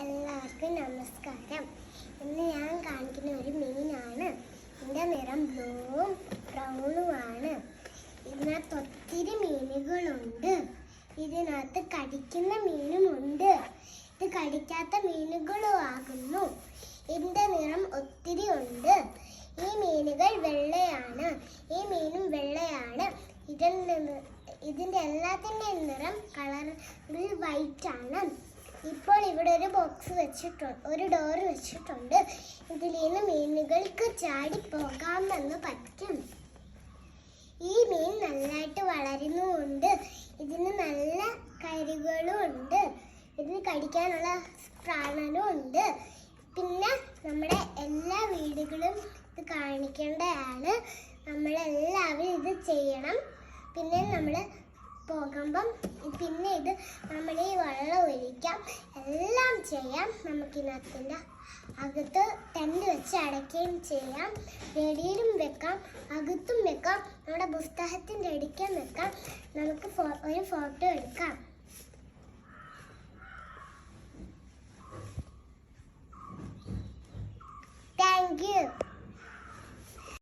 എല്ലാവർക്കും നമസ്കാരം. ഇന്ന് ഞാൻ കാണിക്കുന്ന ഒരു മീനാണ്. ഇതിൻ്റെ നിറം ബ്ലൂവും ബ്രൗണുമാണ്. ഇതിനകത്ത് ഒത്തിരി മീനുകളുണ്ട്. ഇതിനകത്ത് കടിക്കുന്ന മീനുമുണ്ട്. ഇത് കടിക്കാത്ത മീനുകളും ആകുന്നു. ഇതിൻ്റെ നിറം ഒത്തിരി ഉണ്ട്. ഈ മീനുകൾ വെള്ളയാണ്. ഈ മീനും വെള്ളയാണ്. ഇതിൻ്റെ എല്ലാത്തിൻ്റെയും നിറം കളറിൽ വൈറ്റ് ആണ്. ഇപ്പോൾ ഇവിടെ ഒരു ബോക്സ് വെച്ചിട്ടുണ്ട്, ഒരു ഡോർ വെച്ചിട്ടുണ്ട്. ഇതിൽ നിന്ന് മീനുകൾക്ക് ചാടി പോകാമെന്ന് പറ്റും. ഈ മീൻ നല്ലതായിട്ട് വളരുന്നുമുണ്ട്. ഇതിന് നല്ല കരുകളും ഉണ്ട്. ഇതിന് കടിക്കാനുള്ള പ്രാണനും ഉണ്ട്. പിന്നെ നമ്മുടെ എല്ലാ വീടുകളും ഇത് കാണിക്കേണ്ടതാണ്. നമ്മളെല്ലാവരും ഇത് ചെയ്യണം. പിന്നെ നമ്മൾ പോകുമ്പം പിന്നെ ഇത് നമ്മൾ ഈ വെള്ളം ഒഴിക്കാം, എല്ലാം ചെയ്യാം. നമുക്കിനകത്തിൻ്റെ അകത്ത് ടെൻ്റ് വെച്ച് അടയ്ക്കുകയും ചെയ്യാം. വെളിയിലും വെക്കാം, അകത്തും വെക്കാം, നമ്മുടെ പുസ്തകത്തിൻ്റെ അടിക്കാൻ വെക്കാം. നമുക്ക് ഒരു ഫോട്ടോ എടുക്കാം. Thank you.